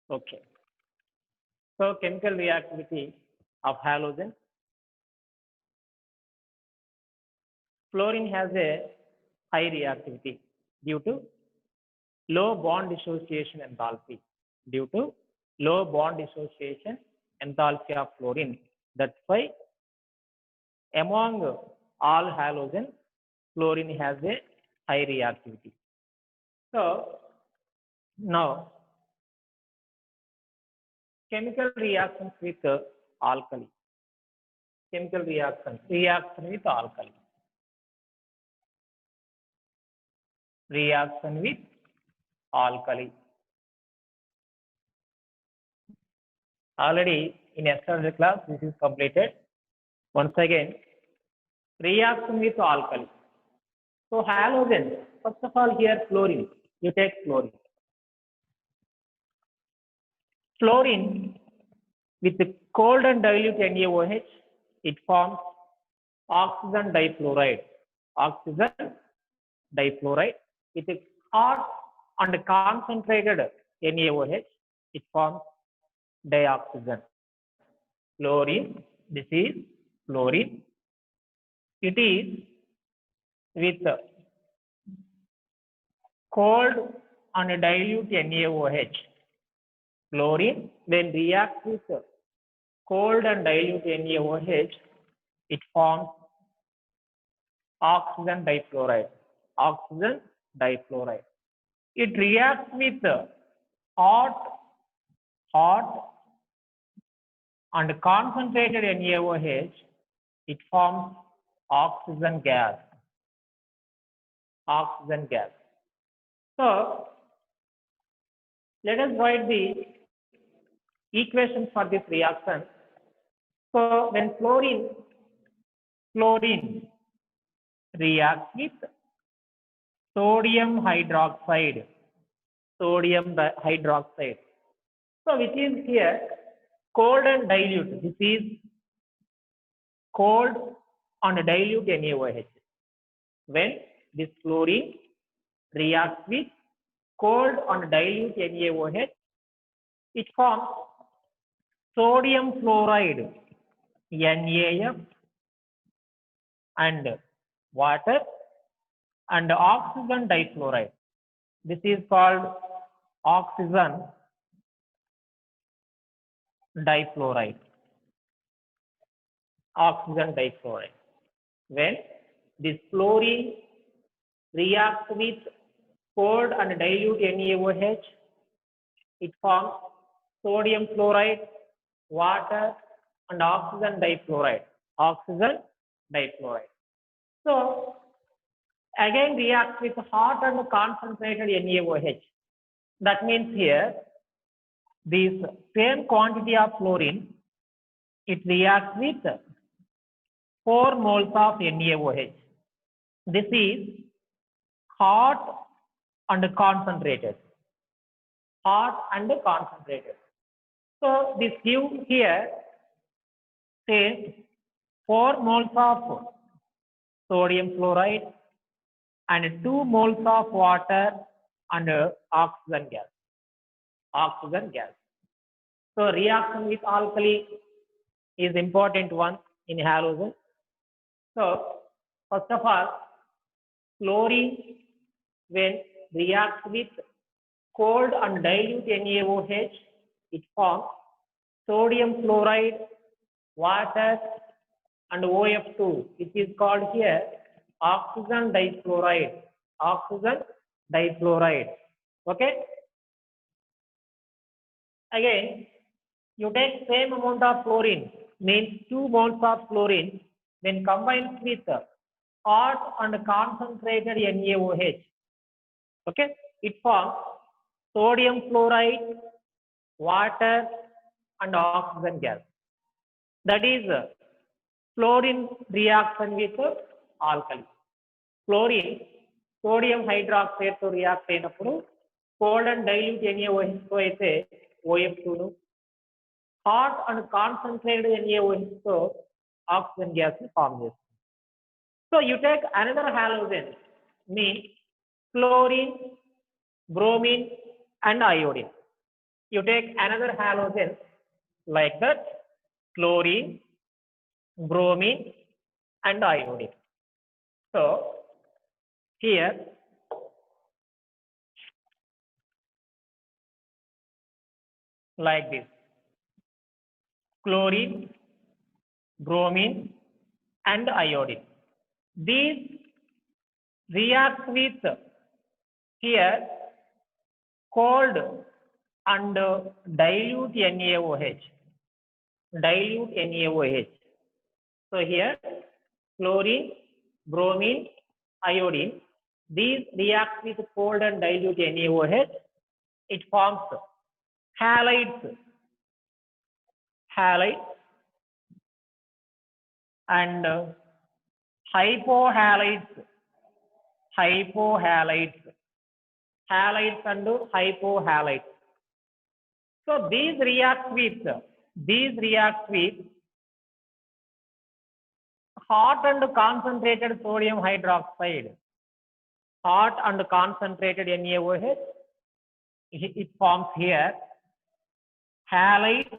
Okay. So chemical reactivity of halogen. Fluorine has a high reactivity due to low bond dissociation enthalpy. Due to low bond dissociation enthalpy of fluorine. That's why among all halogens, fluorine has a high reactivity. So now chemical reactions with alkali. Chemical reaction with alkali. Reaction with alkali. Already in yesterday's class, this is completed. Once again, reaction with alkali. So halogen, first of all here fluorine, you take fluorine. Fluorine with the cold and dilute NaOH, it forms oxygen difluoride. Oxygen difluoride with a hot and concentrated NaOH, it forms dioxygen. Fluorine, this is fluorine. It is with cold and dilute NaOH. Fluorine, when reacts with cold and dilute NaOH, it forms oxygen difluoride. Oxygen difluoride. It reacts with hot and concentrated NaOH, it forms oxygen gas. Oxygen gas. So let us write the equation for this reaction. So when fluorine reacts with sodium hydroxide. So which is here cold and dilute. This is cold and dilute NaOH. When this fluorine reacts with cold and dilute NaOH, it forms sodium fluoride NaF and water and oxygen difluoride. This is called oxygen difluoride. Oxygen difluoride. When this fluorine reacts with cold and dilute NaOH, it forms sodium fluoride, water, and oxygen difluoride. Oxygen difluoride. So again reacts with hot and concentrated NaOH. That means here this same quantity of fluorine, it reacts with 4 moles of NaOH. This is hot and concentrated. Hot and concentrated. So this gives here say 4 moles of sodium fluoride and 2 moles of water and oxygen gas. Oxygen gas. So reaction with alkali is important one in halogen. So first of all, fluorine when reacts with cold and dilute NaOH, it forms sodium fluoride, water, and OF2. It is called here oxygen difluoride. Oxygen difluoride. Okay. Again, you take same amount of fluorine, means 2 moles of fluorine, when combined with hot and concentrated NaOH. Okay, it forms sodium fluoride, water, and oxygen gas. That is fluorine reaction with alkali. Fluorine, sodium hydroxide to react అయినప్పుడు cold and dilute NaOH తో అయితే OF2 ను, hot and concentrated NaOH తో oxygen gas ని form చేస్తుంది. So you take another halogen, means chlorine, bromine, and iodine. you take another halogen like that, chlorine, bromine, and iodine. So here like this, chlorine, bromine, and iodine. These react with here cold and dilute NaOH. Dilute NaOH. So here chlorine, bromine, iodine. These react with cold and dilute NaOH. It forms halides, and hypohalides, halides and hypohalides. So these react with hot and concentrated sodium hydroxide, hot and concentrated NaOH. It forms here halides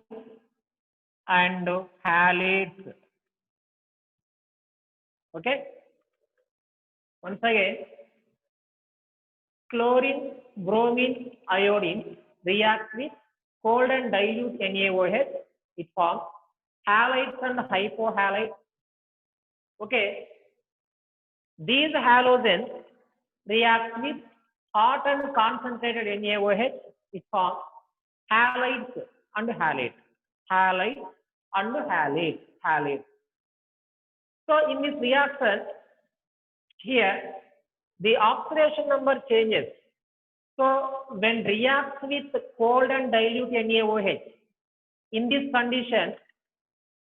and halides. Okay. Once again, chlorine, bromine, iodine react with cold and dilute NaOH. It forms halides and hypohalides. Okay. These halogens react with hot and concentrated NaOH. It forms halides and halides. Halides and halides. So in this reaction, here the oxidation number changes. So when reacts with cold and dilute NaOH, in this condition,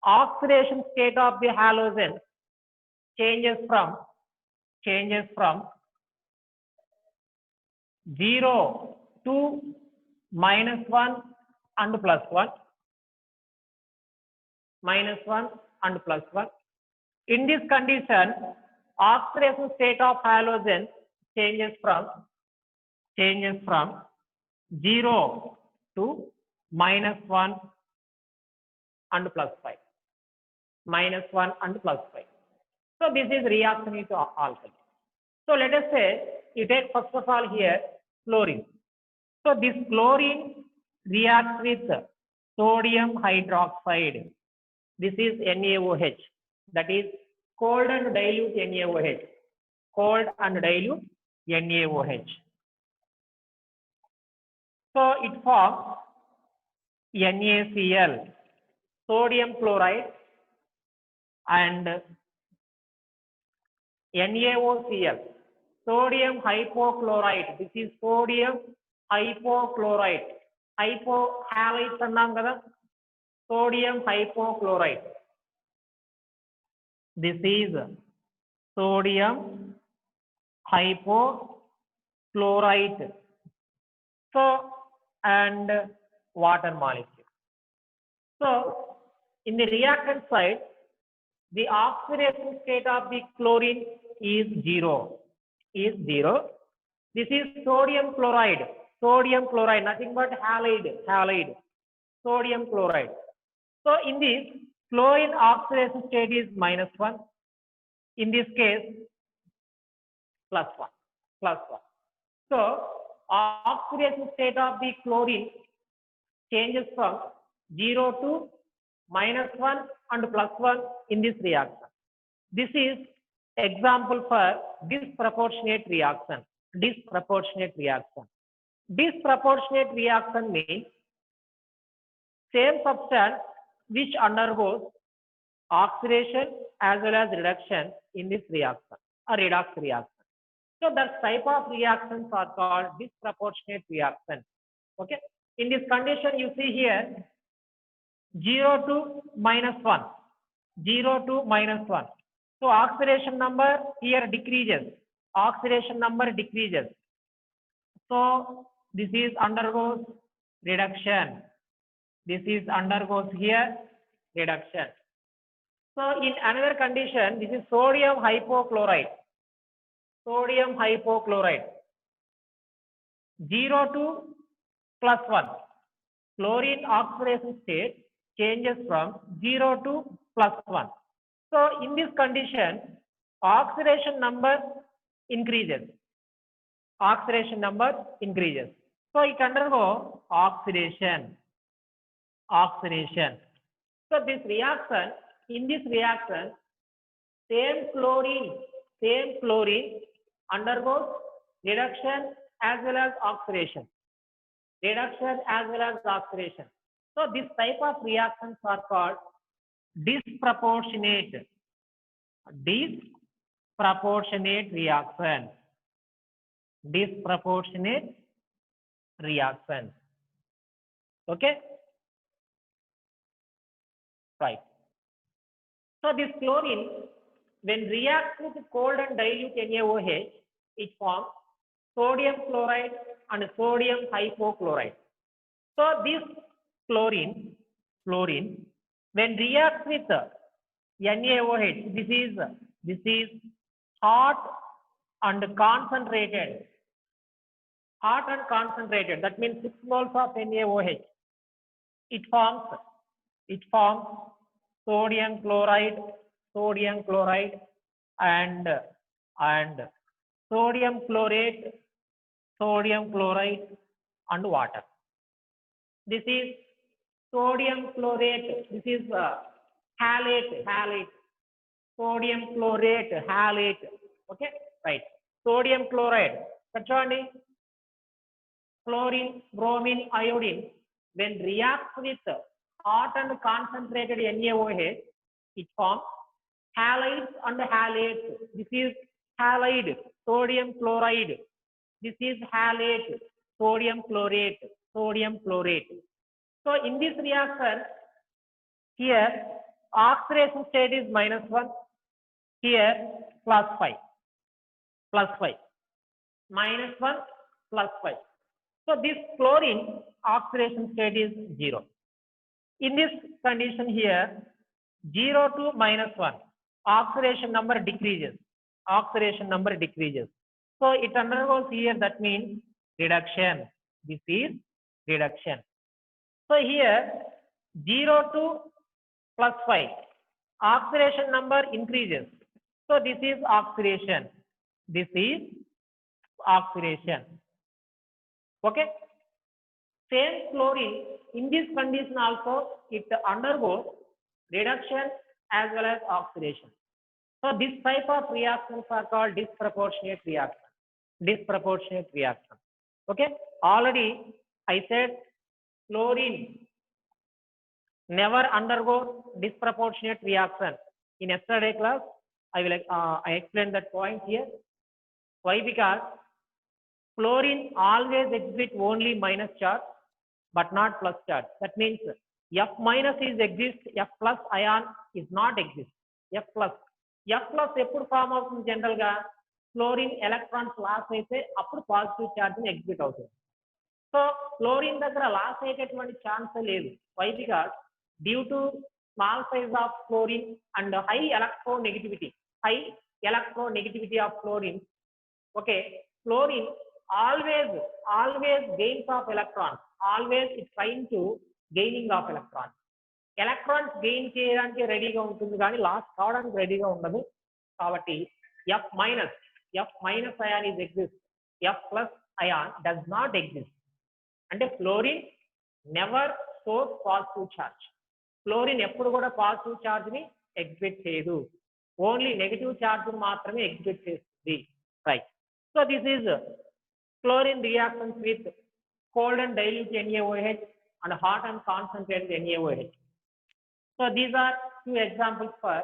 oxidation state of the halogen changes from 0 to -1 and +1, -1 and +1. In this condition, oxidation state of halogen changes from 0 to -1 and +5. -1 and +5. So this is reaction with alkali. So let us say you take first of all here chlorine. So this chlorine reacts with sodium hydroxide. This is NaOH. That is cold and dilute NaOH. Cold and dilute NaOH. So it forms NaCl, sodium chloride, and NaOCl, sodium hypochlorite. This is sodium hypochlorite. Hypohalides annam kada, sodium hypochlorite. This is sodium hypochlorite. So and water molecule. So in the reactant side, the oxidation state of the chlorine is 0. This is sodium chloride, nothing but halide, sodium chloride. So in this, chlorine oxidation state is -1. In this case, +1. So oxidation state of the chlorine changes from 0 to -1 and +1 in this reaction. This is example for disproportionate reaction. Disproportionate reaction means same substance which undergoes oxidation as well as reduction in this reaction, a redox reaction. So that type of reactions are called disproportionate reaction. Okay. In this condition, you see here 0 to -1. 0 to -1. So oxidation number here decreases. So this is undergoes reduction. This is undergoes here reduction. So in another condition, this is sodium hypochlorite. 0 to +1. chlorine oxidation state changes from 0 to +1. So in this condition, oxidation number increases. Oxidation number increases. So it undergo oxidation. Oxidation. So this reaction, in this reaction, same chlorine undergoes reduction as well as oxidation. Reduction as well as oxidation. So this type of reactions are called disproportionate. Disproportionate reaction. Disproportionate reaction. Okay? Right. So this chlorine, when reacts with cold and dilute NaOH, it forms sodium chloride and sodium hypochlorite. So this chlorine, when reacts with NaOH, this is hot and concentrated. Hot and concentrated. That means 6 moles of NaOH. It forms sodium chloride, and sodium chloride, and water. This is sodium chlorate. This is halate. Sodium chlorate, halate. Okay, right. Sodium chloride. Kachwani, chlorine, bromine, iodine. When reacts with hot and concentrated NaOH, it forms halides and halates. This is halide, sodium chloride. This is halate, sodium chlorate. So in this reaction, here oxidation state is -1, here +5. -1, +5. So this chlorine oxidation state is 0. In this condition here, 0 to -1, oxidation number decreases. So it undergoes here, that means reduction. This is reduction. So here 0 to +5, oxidation number increases. So this is oxidation. Okay. Same chlorine, in this condition also, it undergoes reduction as well as oxidation. So this type of reactions are called disproportionate reaction. Okay. Already I said chlorine never undergoes disproportionate reaction. In yesterday class, I explained that point here. Why? Because chlorine always exhibits only minus charge, but not plus charge. That means F minus is exist, F plus ion is not exist. F plus ఎప్పుడు form అవుతుంది? General గా chlorine electrons loss అయితే అప్పుడు positive charge exit అవుతుంది. So chlorine దగ్గర loss అయ్యేటటువంటి chance లేదు. Why? Because due to small size of chlorine and high electronegativity of chlorine. Okay, chlorine always gains of electrons. Always it's trying to gaining of electrons. Electrons gain చేయడానికి రెడీగా ఉంటుంది కానీ loss కావడానికి రెడీగా ఉండదు. కాబట్టి F minus ion is exist, F plus ion does not exist. అంటే fluorine never shows positive charge. Fluorine ఎప్పుడు కూడా పాజిటివ్ ఛార్జ్ ని ఎగ్జిబిట్ చేయదు, ఓన్లీ నెగటివ్ ఛార్జ్ మాత్రమే ఎగ్జిబిట్ చేస్తుంది. Right. So this is chlorine reactions with cold and dilute NaOH and hot and concentrated NaOH. So these are two examples for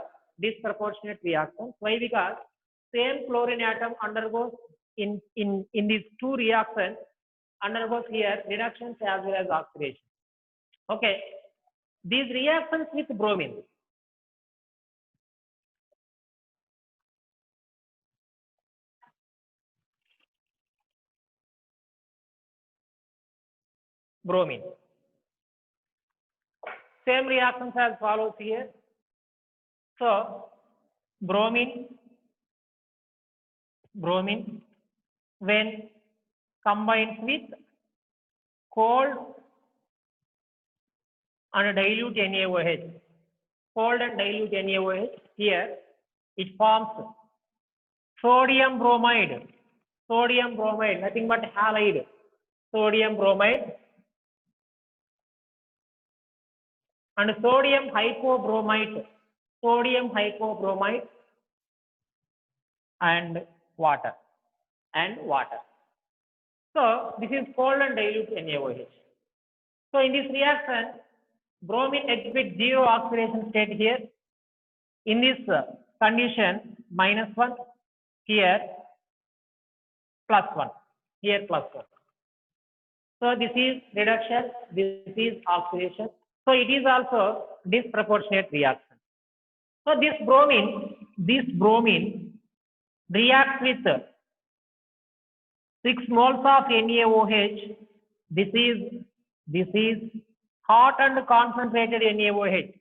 disproportionate reactions. Why? Because same chlorine atom undergoes in these two reactions undergoes here reductions as well as oxidation. Okay, these reactions with bromine. Same reactions as follows here. So bromine when combines with cold and dilute NaOH, cold and dilute NaOH. Here it forms sodium bromide, nothing but halide, sodium bromide, and sodium hypobromite, and water, So this is cold and dilute NaOH. So in this reaction, bromine exhibits zero oxidation state here. In this condition, -1, here +1, here +1. So this is reduction, this is oxidation. So it is also disproportionate reaction. So this bromine reacts with 6 moles of NaOH. This is hot and concentrated NaOH.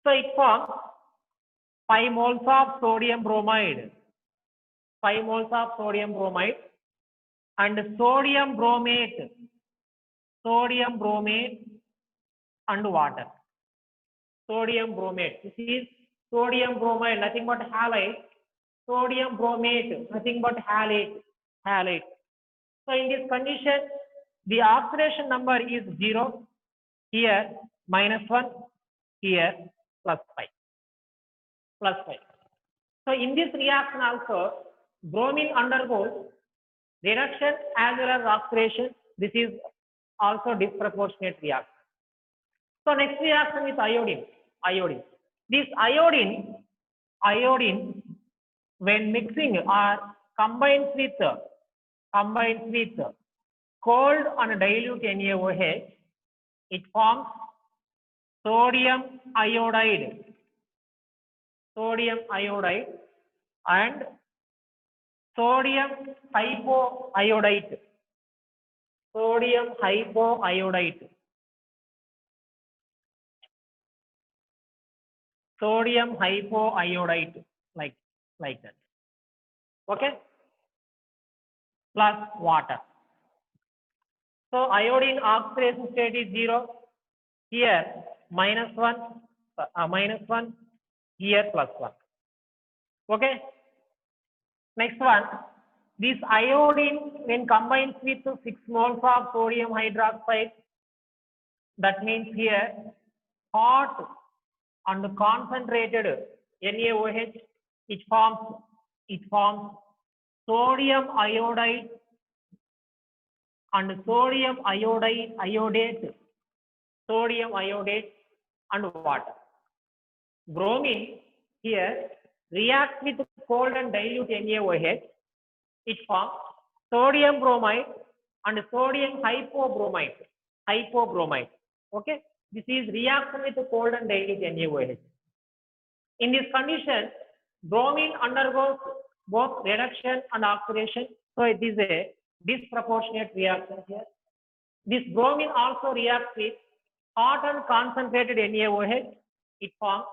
So it forms 5 moles of sodium bromide, and sodium bromate and water. This is sodium bromide, nothing but halide. Sodium bromate, nothing but halide. So in this condition, the oxidation number is 0. Here -1, here +5. So in this reaction also, bromine undergoes reduction as well as oxidation. This is also disproportionate reaction. So next reaction is iodine. This iodine when mixing or combines with cold and dilute NaOH, it forms sodium iodide and sodium hypoiodite. Like that. Okay? Plus water. So iodine oxidation state is 0. Here -1, here +1. Okay? Next one. This iodine when combines with 6 moles of sodium hydroxide, that means here hot and concentrated NaOH, it forms sodium iodide and sodium iodate and water. Bromine here reacts with cold and dilute NaOH. It forms sodium bromide and sodium hypobromite. Okay, this is reaction with cold and dilute NaOH. In this condition, bromine undergoes both reduction and oxidation. So it is a disproportionate reaction here. This bromine also reacts with hot and concentrated NaOH. It forms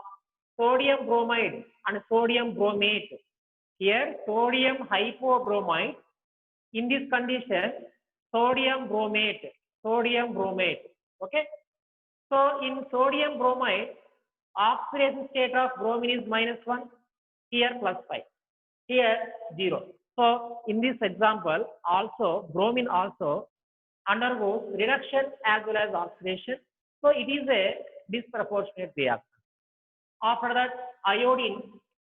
sodium bromide and sodium bromate. Here sodium hypobromite. In this condition, sodium bromate. Okay. So in sodium bromide, oxidation state of bromine is -1. Here +5. Here 0. So in this example, also bromine also undergoes reduction as well as oxidation. So it is a disproportionate reaction. After that, iodine,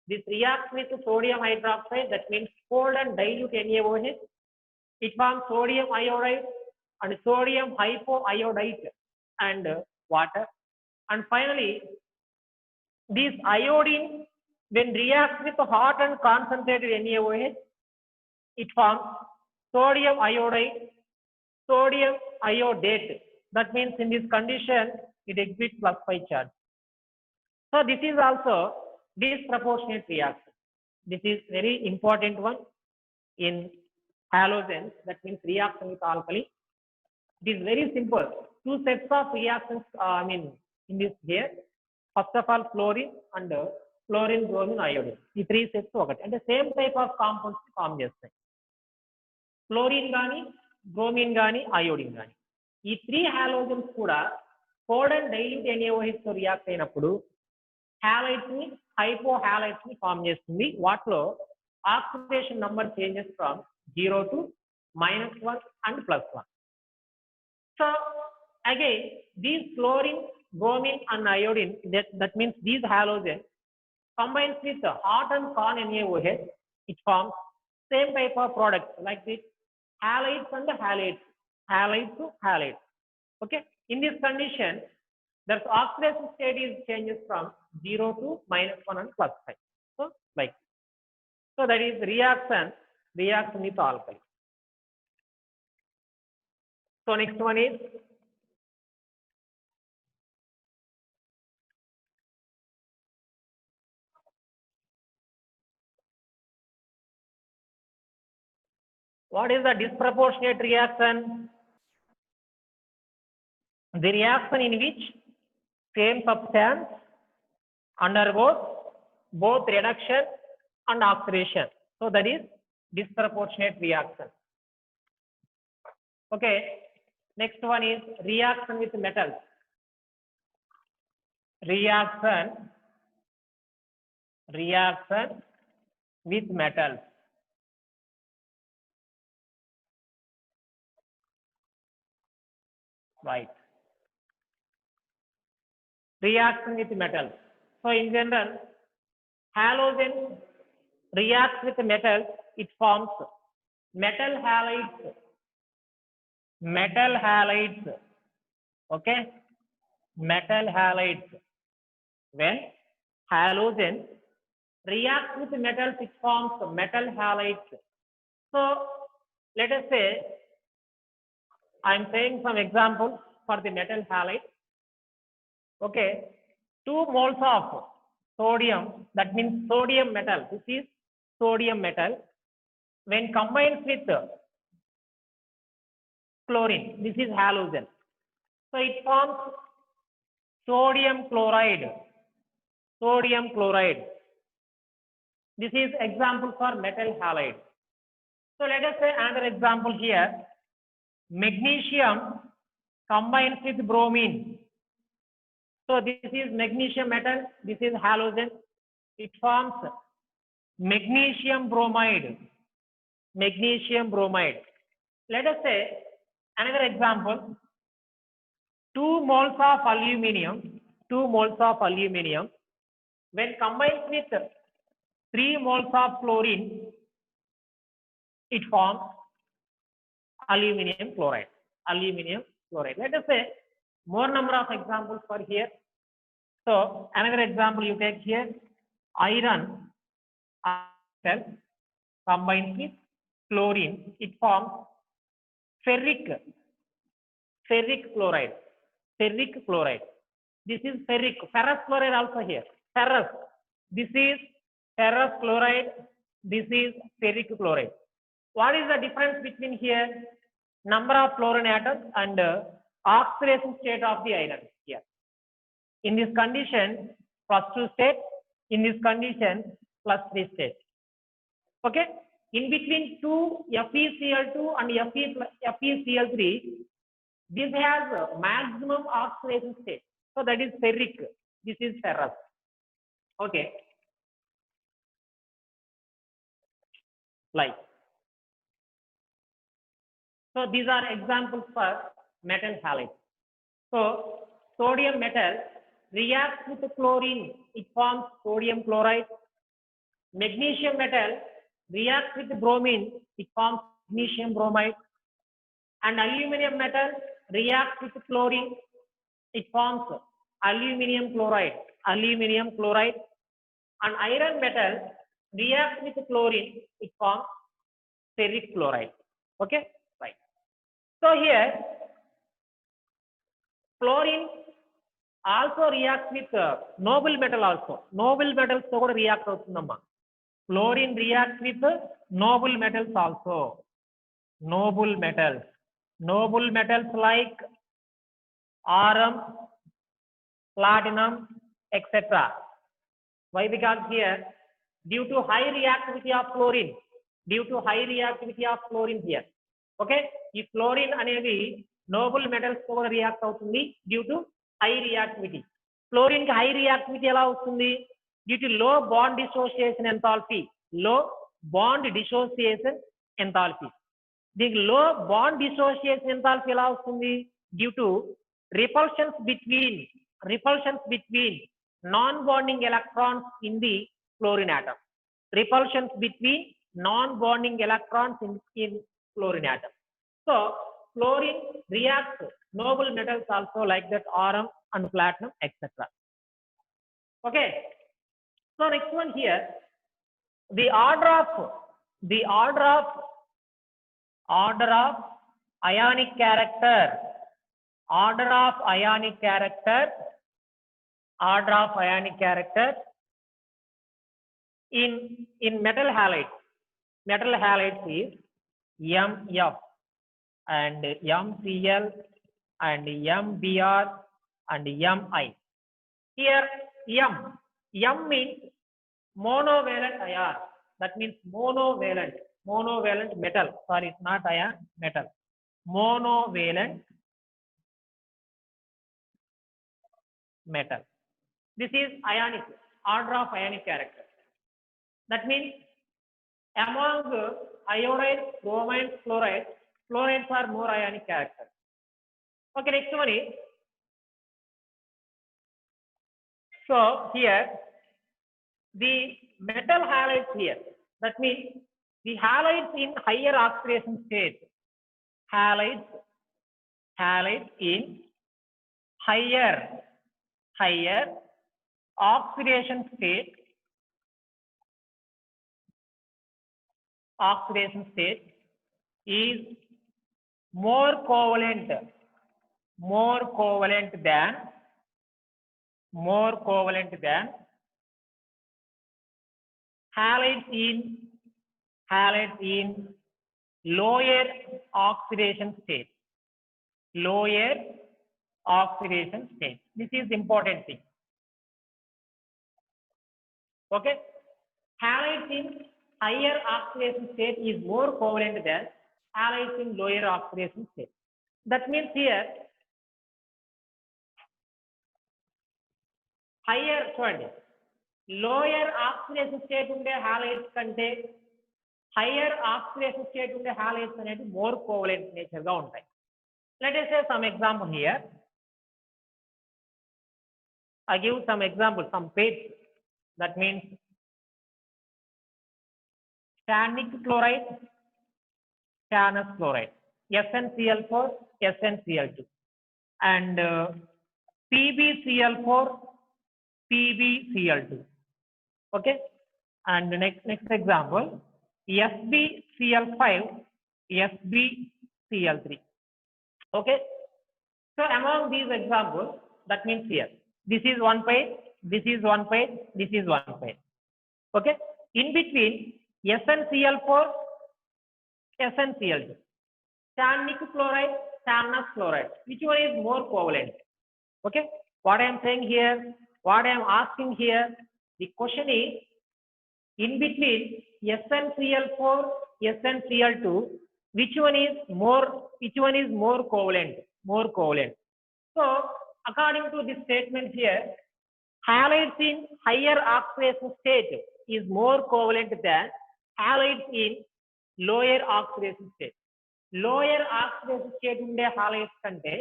this reacts with sodium hydroxide, that means cold and dilute NaOH. It forms sodium iodide and sodium hypoiodite and water. And finally, this iodine, when reacts with hot and concentrated NaOH, it forms sodium iodide, sodium iodate. That means in this condition, it exhibits +5 charge. So this is also disproportionate reaction. This is very important one in halogens, that means reaction with alkali. It is very simple. 2 sets of reactions, in this here. First of all, fluorine and fluorine, bromine, iodine. The 3 sets and the same type of compounds form chestayi. Fluorine gaani, bromine gaani, iodine gaani. ఈ 3 halogens కూడా cold and dilute NaOH తో react అయినప్పుడు halides ని hypo halides ని form చేస్తుంది. వాటిలో oxidation number changes from 0 to -1 and +1. So again these chlorine, bromine and iodine, that means these halogens combines with hot and con NaOH, it forms same type of products like this halides and halides, halides to halides. Okay, in this condition there's oxidation state is changes from 0 to -1 and +5. So like, so that is reaction with alkali. So next one is what is the disproportionate reaction? The reaction in which same substance undergoes both reduction and oxidation. So that is disproportionate reaction. Okay, next one is reaction with metals. Reaction with metals. Right. Reaction with metals. So in general, halogen reacts with metals, it forms metal halides. Metal halides. Okay, metal halides. When halogen reacts with metals, it forms metal halides. So let us say I am saying some examples for the metal halide. Okay, 2 moles of sodium, that means sodium metal, this is sodium metal, when combined with chlorine, this is halogen, so it forms sodium chloride. Sodium chloride, this is example for metal halide. So let us say another example here, magnesium combines with bromine. So this is magnesium metal, this is halogen, it forms magnesium bromide. Magnesium bromide. Let us say another example, 2 moles of aluminum, 2 moles of aluminum, when combined with 3 moles of chlorine, it forms aluminum chloride. Aluminum chloride. Let us say more number of examples for here. So another example you take here, iron combines with chlorine, it forms ferric chloride. Ferric chloride. This is ferric. Ferrous chloride also here. Ferrous. This is ferrous chloride. This is ferric chloride. What is the difference between here? Number of fluorine atoms and oxidation state of the iron here. In this condition, +2 state. In this condition, +3 state. Okay. In between 2 FeCl2 and FeCl3, this has maximum oxidation state. So that is ferric. This is ferrous. Okay. Like. So these are examples for metal halides. So sodium metal reacts with chlorine, it forms sodium chloride. Magnesium metal reacts with bromine, it forms magnesium bromide. And aluminum metal reacts with chlorine, it forms aluminum chloride. Aluminum chloride. And iron metal reacts with chlorine, it forms ferric chloride. Okay, right. So here chlorine also reacts with noble metal also. Noble metals to kuda react avutundamma. Chlorine reacts with noble metals also. Noble metals. Noble metals like aurum, platinum, etc. Why? Because here, due to high reactivity of chlorine here. Okay, ఈ fluorine అనేవి Nobel metals తో కూడా react అవుతుంది due to high reactivity. Fluorine కి high reactivity ఎలా వస్తుంది? Due to లో bond dissociation enthalpy. లో బాండ్ డిసోసియేషన్ ఎంథాల్పీ. దీనికి లో బాండ్ డిసోసియేషన్ ఎంథాల్పీ ఎలా వస్తుంది? Due to repulsions between non-bonding electrons in the fluorine atom. Repulsions between non-bonding electrons in fluorine atom. So fluorine reacts noble metals also like that iron and platinum, etc. Okay. So next one here, the order of ionic character. Order of ionic character in metal halides. Metal halides is MF and MCl and MBr and MI. Here M means monovalent ion. That means monovalent metal. Sorry, it's not ion, metal. Monovalent metal. This is ionic, order of ionic character. That means among iodides, bromides, fluorides are more ionic character. Okay, next one is, so here the metal halides here. That means the halides in higher oxidation state. Halides in higher oxidation state is more covalent than halides in lower oxidation state. This is important thing. Okay, halides in higher oxidation state is more covalent than halides in lower oxidation state. That means here lower oxidation state unde halides kante higher oxidation state unde halides anedi more covalent nature ga untayi. Let us say some example here. I give some example, some page. That means tannic chloride, tannous chloride, SnCl4, SnCl2, and PbCl4, PbCl2. Okay, and next example, SbCl5, SbCl3. Okay, so among these examples, that means here this is one page, this is one page, this is one page. Okay, in between SnCl4, SnCl2, tannic chloride, tannous chloride, which one is more covalent? Okay, what I am saying here, what I am asking here, the question is in between SnCl4, SnCl2, which one is more covalent? So according to this statement here, halides in higher oxidation state is more covalent than halides in lower oxidation state. Lower oxidation state unde halides kante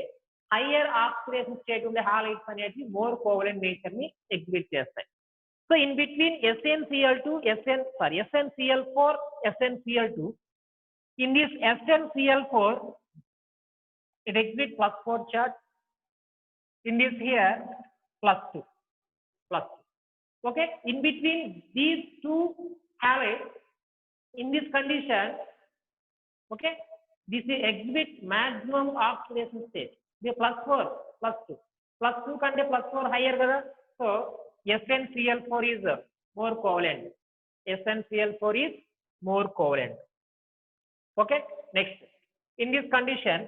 higher oxidation state unde halides anedi more covalent nature ni exhibit chestayi. So in between SnCl4, SnCl2, in this SnCl4 it exhibits +4 charge. In this here +2. Okay, in between these two halides, in this condition, okay, this exhibits maximum oxidation state. The +4, +2 kante +4 higher kada. So SnCl4 is more covalent. Okay, next, in this condition,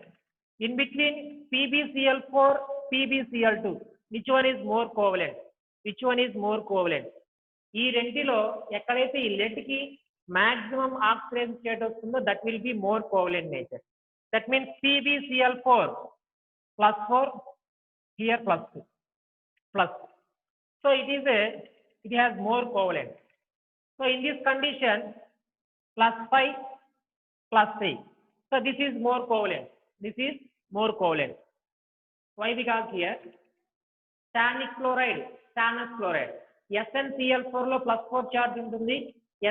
in between PbCl4, PbCl2, which one is more covalent? ఈ రెంటిలో ఎక్కడైతే ఈ lead కి maximum oxidation state వస్తుందో that will be more covalent nature. That means PbCl4 plus 4, here plus 2, plus. So it has more covalent. So in this condition, plus 5, plus 3. So this is more covalent. This is more covalent. Why? Because here, tannic chloride, tannous chloride, SnCl4 లో plus 4 charge ఉంటుంది,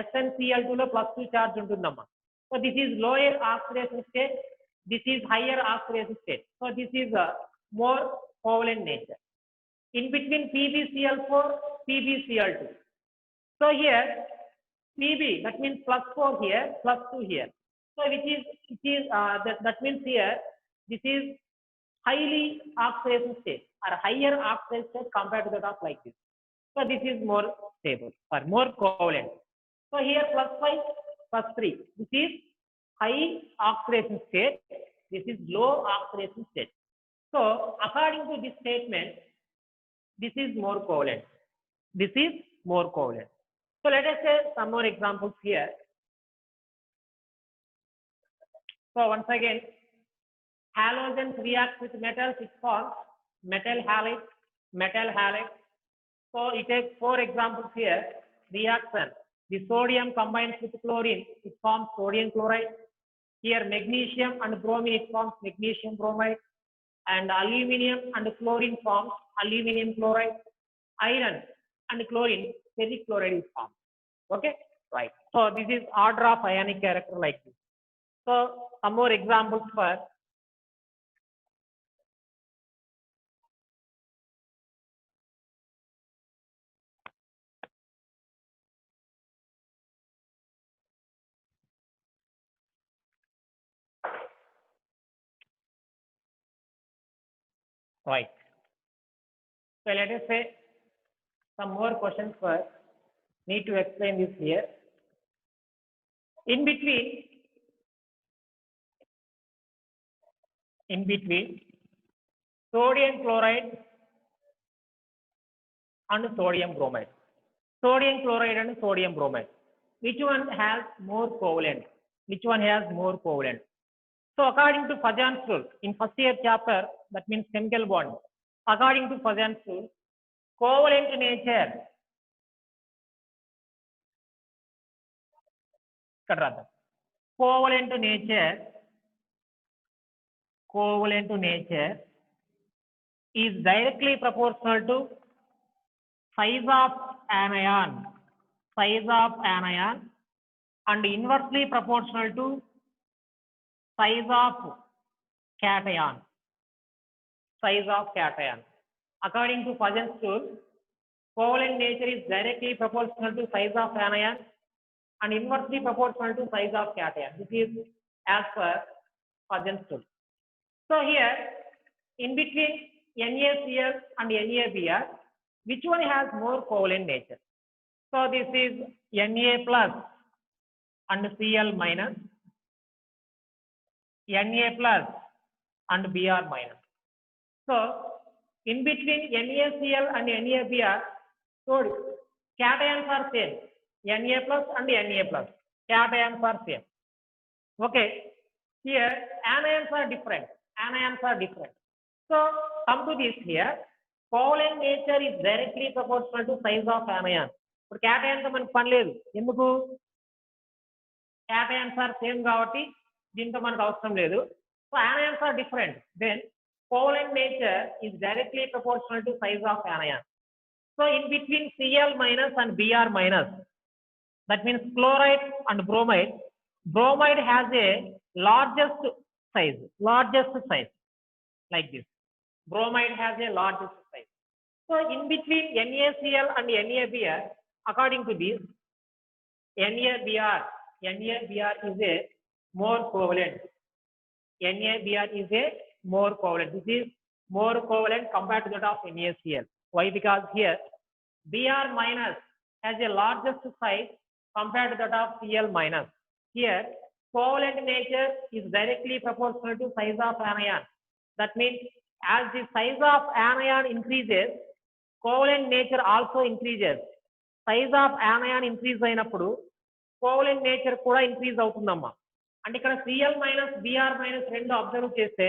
SnCl2 లో plus 2 charge ఉంటుందమ్మా. So this is lower oxidation state. This is higher oxidation state. So this is a more covalent nature. In between PbCl4, PbCl2. So here Pb, that means plus 4 here, plus 2 here. So that means here this is highly oxidation state or higher oxidation state compared to that of like this. So this is more stable or more covalent. So here plus 5, plus 3. This is high oxidation state. This is low oxidation state. So according to this statement, this is more covalent. This is more covalent. So let us say some more examples here. So once again, halogens react with metals, it forms metal halide, metal halide. So you take 4 examples here. Reaction. The sodium combines with chlorine, it forms sodium chloride. Here magnesium and bromine, it forms magnesium bromide. And aluminum and chlorine forms aluminum chloride. Iron and chlorine, ferric chloride is formed. Okay, right. So this is order of ionic character like this. So some more examples for right. So let us say some more questions first. Need to explain this here. In between sodium chloride and sodium bromide. Sodium chloride and sodium bromide. Which one has more covalent? Which one has more covalent? So according to Fajan's rule, in first year chapter, that means chemical bond. According to Fajan's rule, covalent nature. Covalent nature is directly proportional to size of anion, and inversely proportional to size of cation. According to Fajan's rule, covalent nature is directly proportional to size of anion and inversely proportional to size of cation. This is as per Fajan's rule. So here, in between NaCl and NaBr, which one has more covalent nature? So this is Na plus and Cl minus, Na plus and Br minus. So in between NaCl and NaBr, so cations are same. Na plus and Na plus. Cations are same. Okay. Here anions are different. So come to this here. Covalent nature is directly proportional to size of anion. ఇప్పుడు cations మనకు పని లేదు. ఎందుకు? Cations are same కాబట్టి దీంతో మనకు అవసరం లేదు. So anions are different. Then covalent nature is directly proportional to size of anion. So in between Cl minus and Br minus, that means chloride and bromide. Bromide has a largest size like this. Bromide has a largest size. So in between NaCl and NaBr, according to this, NaBr is a more covalent. This is more covalent compared to that of NaCl. Why? Because here Br minus has a largest size compared to that of Cl minus. Here covalent nature is directly proportional to size of anion. That means as the size of anion increases, covalent nature also increases. Size of anion increase అయినప్పుడు covalent nature కూడా increase అవుతుందమ్మా. అంటే ఇక్కడ Cl minus Br minus రెండు observe చేస్తే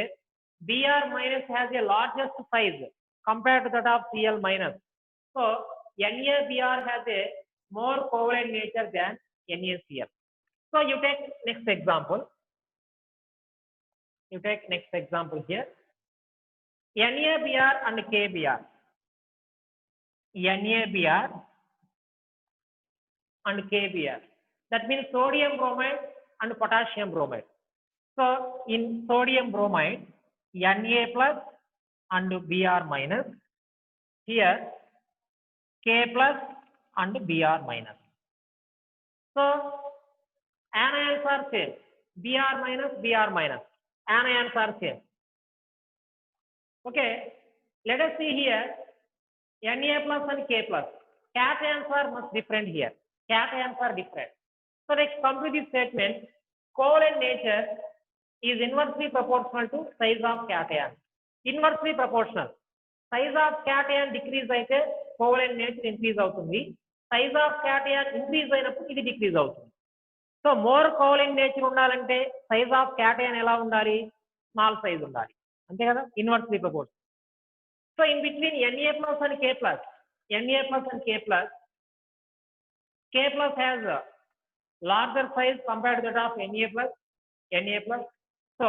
Br minus has a largest size compared to that of Cl minus. So NaBr has a more covalent nature than NaCl. So you take next example. You take next example here. NaBr and KBr. NaBr and KBr. That means sodium bromide and potassium bromide. So in sodium bromide, Na plus and Br minus. Here K plus and Br minus. So anions are same. Br minus, Br minus. Anions are same. Okay. Let us see here. Na plus and K plus. Cations are much different here. Cations are different. So let's come to this statement. Covalent nature is inversely proportional to size of cation. Inversely proportional. Size of cation decrease అయితే covalent nature increase అవుతుంది. Size of cation increase అయినప్పుడు ఇది decrease అవుతుంది. So more covalent nature ఉండాలంటే size of cation ఎలా ఉండాలి? Small size ఉండాలి, అంతే కదా, inversely proportional. So in between Na plus and K plus, Na plus and K plus has a larger size compared to that of Na plus. So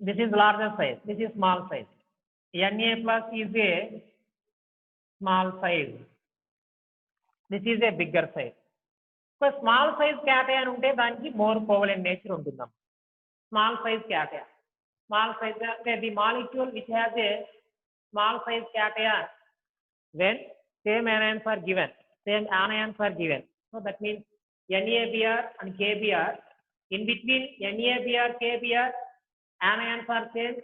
this is larger size, this is small size. Na plus is a small size, this is a bigger size. So small size cation ఉంటే దానికి more covalent nature ఉంటుందమ్మ. Small size cation, small size, the molecule which has a small size cation, when same anions are given, so that means NaBr and KBr, in between NaBr, KBr, anions are same,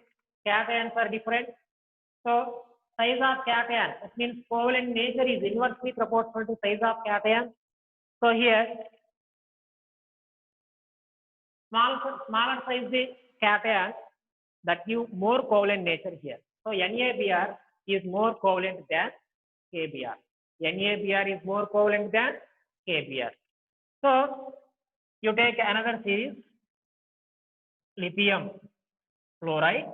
cations are different. So size of cation, that means covalent nature is inversely proportional to size of cation. So here smaller size the cation that give more covalent nature here. So NaBr is more covalent than KBr. NaBr is more covalent than KBr. So you take another series, lithium fluoride,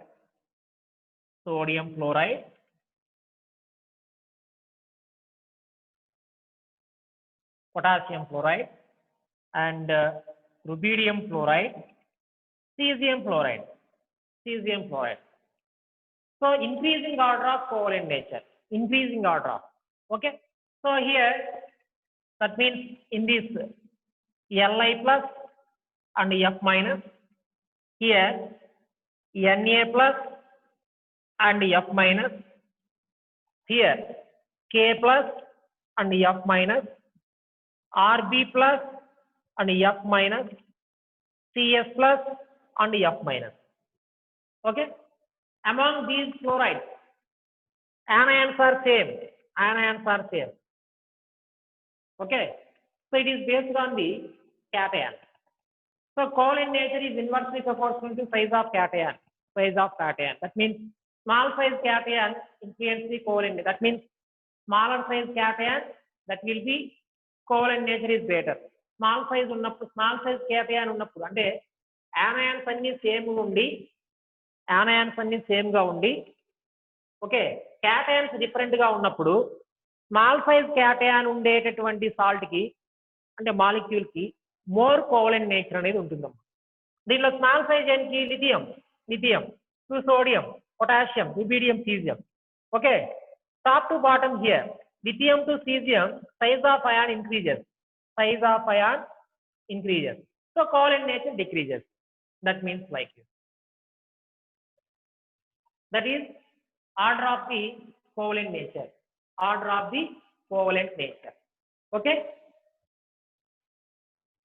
sodium fluoride, potassium fluoride, and rubidium fluoride, cesium fluoride. So increasing order of covalent nature, increasing order of, okay. So here that means in this Li plus and F minus, here Na plus and F minus, here K plus and F minus, Rb plus and F minus, Cs plus and F minus. Okay. Among these fluorides, anions are same. Okay. So it is based on the cation. So covalent nature is inversely proportional to size of cation. That means small size cation influence the covalent. That means smaller size cation, that will be covalent nature is better. Small size cation ఉన్నప్పుడు అంటే anions అన్ని same గా ఉండి okay, cations different గా ఉన్నప్పుడు small size cation ఉండేటటువంటి salt కి అంటే మాలిక్యూల్ కి మోర్ కోవలెంట్ నేచర్ అనేది ఉంటుందమ్మా. దీనిలో స్మాల్ సైజ్ ఏంటి? Lithium to sodium, potassium, rubidium, caesium. Okay, top to bottom here lithium to cesium, size of ion increases. So covalent nature decreases. That means like this. That is order of the covalent nature. Okay.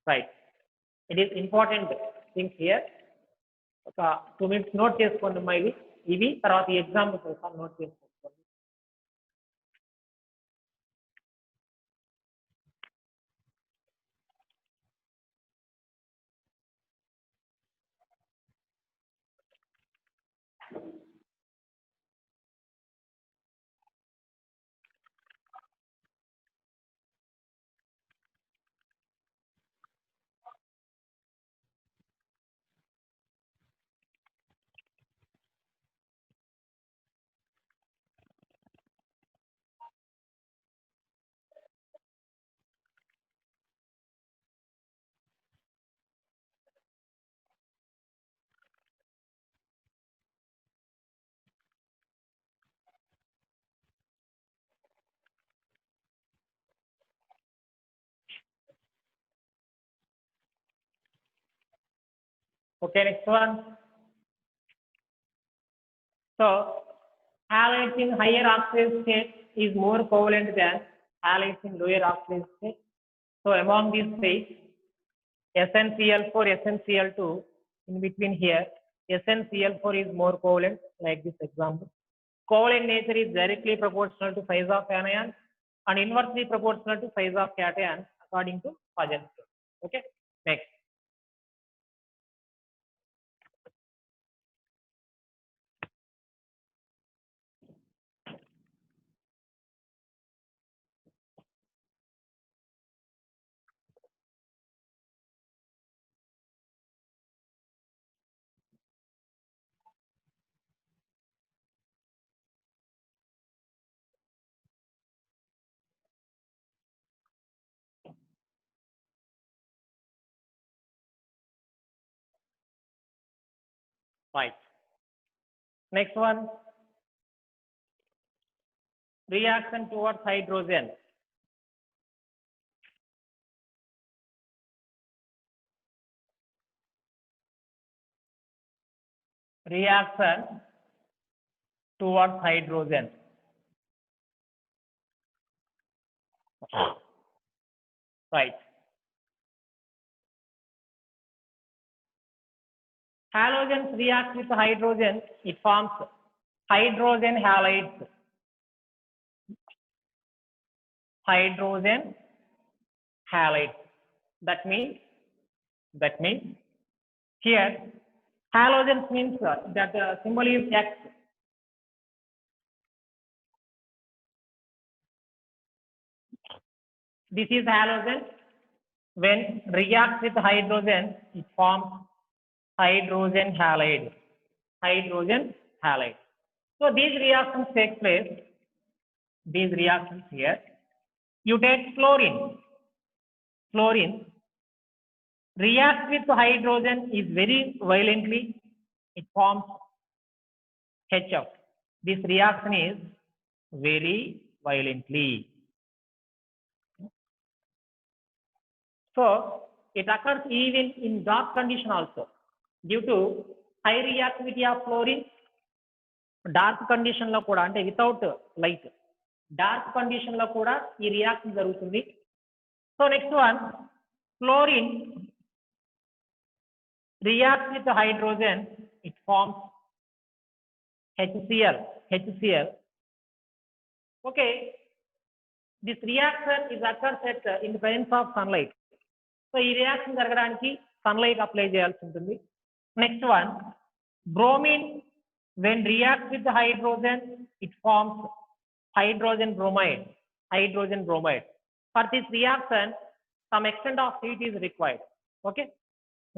Right. It is important things here. 2 minutes note చేసుకోండి ఇవి తర్వాత examples note చేసుకోండి. Okay, next one. So halides in higher oxidation state is more covalent than halides in lower oxidation state. So among these states, SnCl4, SnCl2, in between here, SnCl4 is more covalent, like this example. Covalent nature is directly proportional to size of anion and inversely proportional to size of cation according to Paget's law. Okay, next. Right. Next one, reaction towards hydrogen. Reaction towards hydrogen. Right. Halogens react with hydrogen, it forms hydrogen halides. Hydrogen halides. That means here halogens means that the symbol is X. This is halogen. When reacts with hydrogen, it forms hydrogen halide. Hydrogen halide. So these reactions take place. These reactions here. You take fluorine. Fluorine reacts with hydrogen is very violently. It forms HF. This reaction is very violently. So it occurs even in dark condition also. Due to high reactivity of fluorine, dark condition lo kuda ante without light, dark condition lo kuda ee reaction jarugutundi. So next one, fluorine reacts with hydrogen, it forms HCl. Okay, this reaction is occurs at in the presence of sunlight. So ఈ reaction జరగడానికి sunlight apply చేయాల్సి ఉంటుంది. Next one, bromine when reacts with the hydrogen, it forms hydrogen bromide. For this reaction, some extent of heat is required. Okay.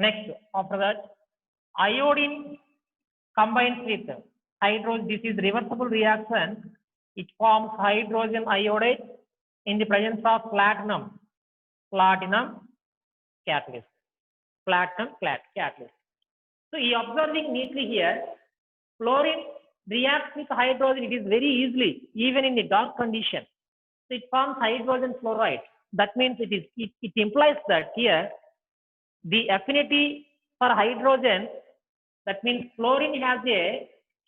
Next, after that, iodine combines with hydrogen. This is reversible reaction. It forms hydrogen iodide in the presence of platinum catalyst. So, you observing neatly here, fluorine reacts with hydrogen. It is very easily, even in the dark condition. So, it forms hydrogen fluoride. That means it implies that here the affinity for hydrogen. That means fluorine has a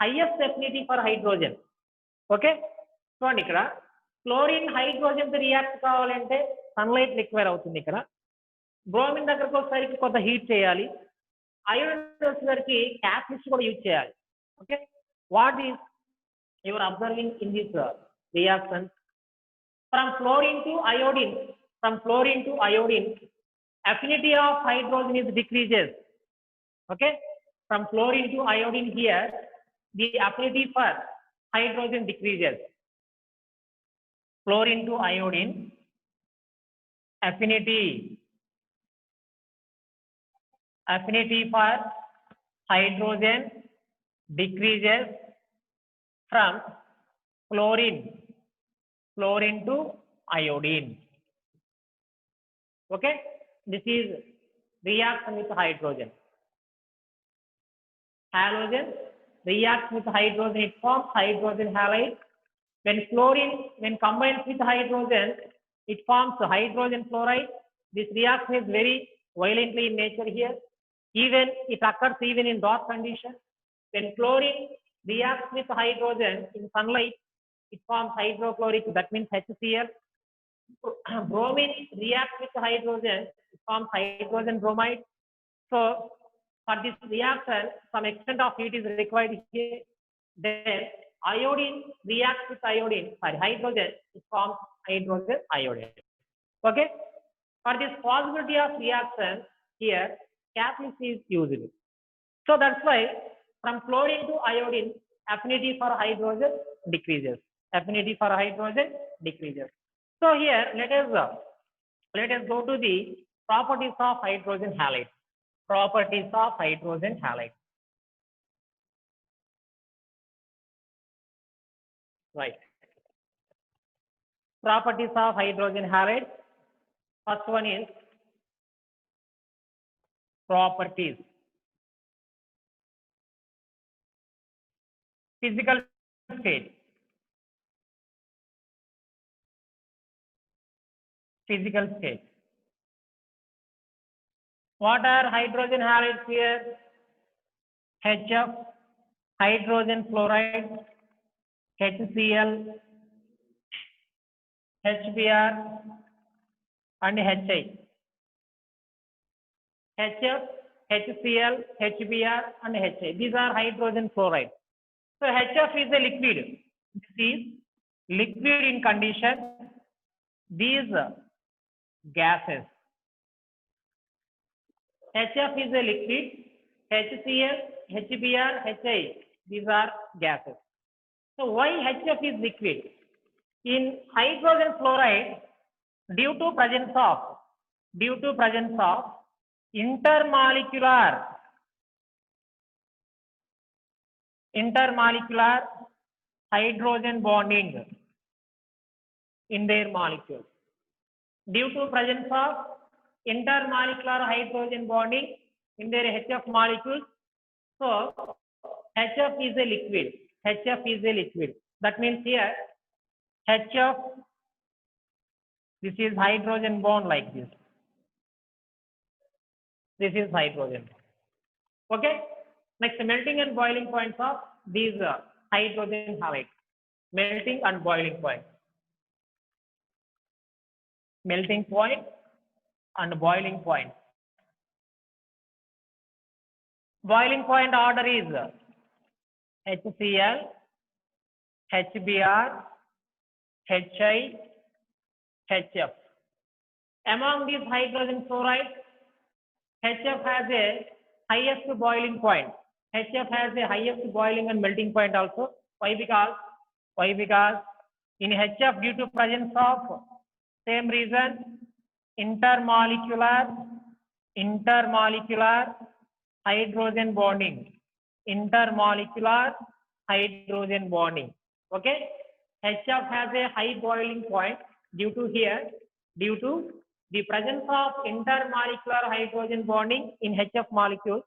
highest affinity for hydrogen. Okay. So, ఇక్కడ fluorine hydrogen తో react కావాలంటే sunlight require అవుతుంది. ఇక్కడ bromine దగ్గరకు వచ్చేసరికి కొంత heat చేయాలి. Iodine వచ్చేసరికి క్యాటలిస్ట్ కూడా యూజ్ చేయాలి. Okay, what is your observing in this reaction? From fluorine to iodine, affinity of hydrogen is decreases. Okay, from fluorine to iodine here, the affinity for hydrogen decreases. Fluorine to iodine, affinity for hydrogen decreases from fluorine to iodine. Okay, this is reaction with hydrogen. Halogen reacts with hydrogen, it forms hydrogen halide. When combines with hydrogen, it forms hydrogen fluoride. This reaction is very violently in nature here. Even it occurs even in dark conditions. When chlorine reacts with hydrogen in sunlight, it forms hydrochloric, that means HCl. Bromine reacts with hydrogen, it forms hydrogen bromide. So for this reaction, some extent of heat is required here. Then iodine reacts with iodine, sorry, hydrogen, it forms hydrogen iodide. Okay. For this possibility of reaction, here catalyst is used. So that's why from chlorine to iodine, affinity for hydrogen decreases. Affinity for hydrogen decreases. So here let us go to the properties of hydrogen halide. Properties of hydrogen halide. Right. Properties of hydrogen halide. First one is properties. Physical state. Physical state. What are hydrogen halides here? HF, hydrogen fluoride, HCl, HBr, and HI. HF, HCl, HBr, and HI. These are hydrogen fluoride. So HF is a liquid. This is liquid in condition. These gases. HF is a liquid. HCl, HBr, HI. These are gases. So why HF is liquid? In hydrogen fluoride, due to presence of intermolecular hydrogen bonding in their molecules. Due to presence of intermolecular hydrogen bonding in their HF molecules, so HF is a liquid. HF is a liquid. That means here HF, this is hydrogen bond like this. This is hydrogen. Okay. Next, melting and boiling points of these hydrogen halides. Melting and boiling point. Melting point and boiling point. Boiling point order is HCl, HBr, HI, HF. Among these hydrogen fluorides, HF has a highest boiling point. HF has a highest boiling and melting point also. Why? Because in HF, due to presence of same reason, intermolecular hydrogen bonding. Intermolecular hydrogen bonding. Okay. HF has a high boiling point due to the presence of intermolecular hydrogen bonding in HF molecules.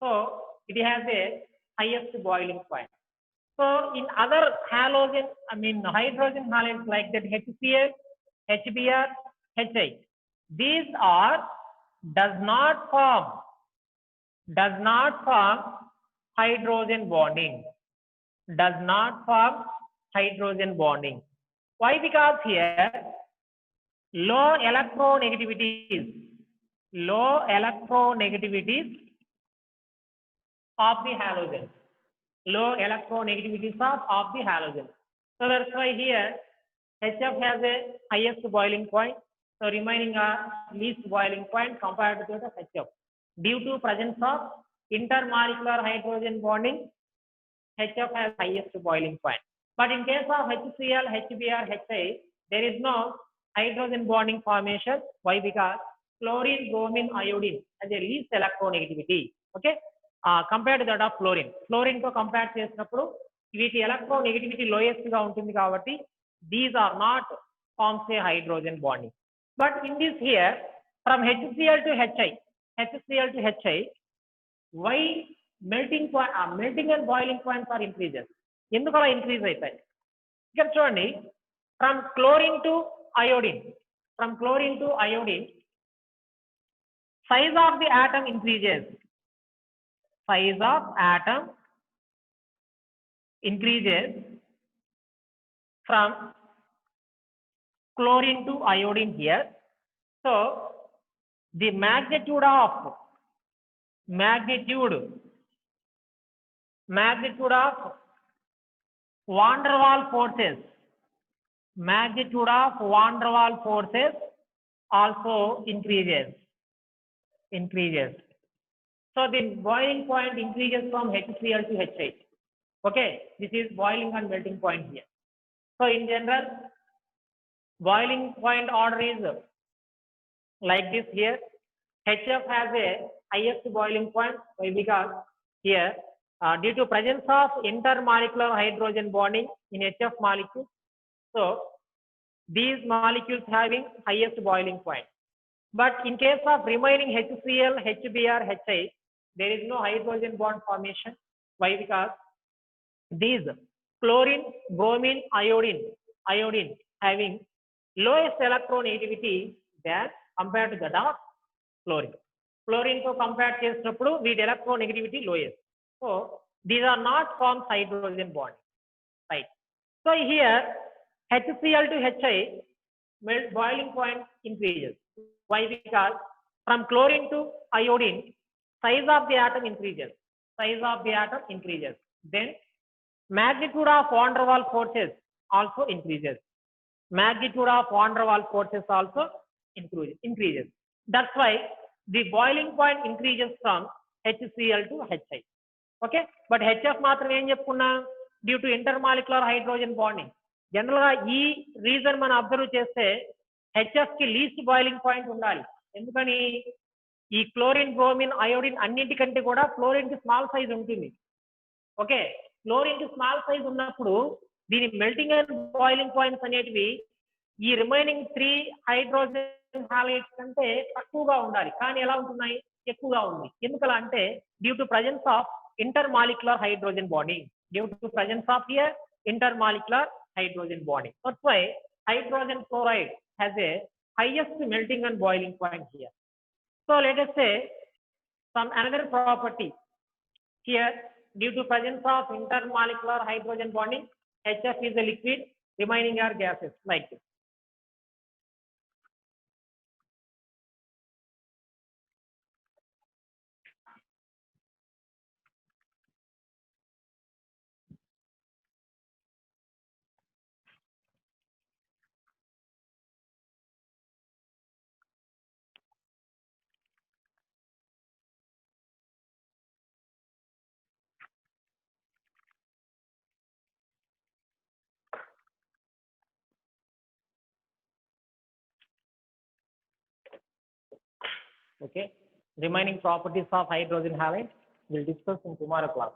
So it has a highest boiling point. So in other hydrogen halides like that, HCl, HBr, HI, these are does not form hydrogen bonding. Does not form hydrogen bonding. Why? Because here low electronegativities of the halogen. Low electronegativities of the halogen. So that's why here HF has a highest boiling point. So remaining are least boiling point compared to the HF. Due to presence of intermolecular hydrogen bonding, HF has highest boiling point. But in case of HCl, HBr, HI, there is no hydrogen bonding formation. Why? Because chlorine, bromine, iodine has a least electronegativity. Okay. Compared to that of fluorine. Fluorine to compare చేసినప్పుడు వీటి electronegativity lowest గా ఉంటుంది కాబట్టి these are not forms a hydrogen bonding. But in this here, from HCl to HI, why melting and boiling points are increases? ఎందుకు అలా increase అవుతాయి? ఇక్కడ చూడండి, from chlorine to iodine, size of the atom increases. size of atom increases from chlorine to iodine here. So the magnitude of van der Waals forces also increases. So the boiling point increases from HCl to H8. Okay, this is boiling and melting point here. So in general, boiling point order is like this here. HF has a highest boiling point. Why? Because here, due to presence of intermolecular hydrogen bonding in HF molecule, so these molecules having highest boiling point. But in case of remaining HCl, HBr, H8, there is no hydrogen bond formation. Why? Because these chlorine, bromine, iodine having lowest electronegativity than compared to that of chlorine. Chlorine to compare చేసినప్పుడు వీటి electronegativity lowest. So these are not forms hydrogen bond, right? So here HCl to HI boiling point increases. Why? Because from chlorine to iodine, size of the atom increases. Then magnitude of van der Waals forces also increases. That's why the boiling point increases from HCl to HI. Okay, but HF మాత్రం ఏం చెప్పుకున్నా due to intermolecular hydrogen bonding. General గా ఈ reason మనం observe చేస్తే HF కి least boiling point ఉండాలి. ఎందుకని ఈ క్లోరిన్, బ్రోమిన్, అయోడిన్ అన్నింటికంటే కూడా ఫ్లోరిన్ కి స్మాల్ సైజ్ ఉంటుంది. ఓకే, ఫ్లోరిన్ కి స్మాల్ సైజ్ ఉన్నప్పుడు దీని మెల్టింగ్ అండ్ బాయిలింగ్ పాయింట్స్ అనేటివి ఈ రిమైనింగ్ 3 హైడ్రోజన్ హాలైడ్స్ కంటే తక్కువగా ఉండాలి. కానీ ఎలా ఉంటున్నాయి? ఎక్కువగా ఉంది. ఎందుకలా అంటే due to presence of intermolecular hydrogen bonding. Due to presence of here intermolecular hydrogen bonding. That's why hydrogen chloride has a highest melting and boiling point here. So let us say some another property here. Due to presence of intermolecular hydrogen bonding, HF is a liquid, remaining are gases like this. Okay, remaining properties of hydrogen halide we'll discuss in tomorrow class.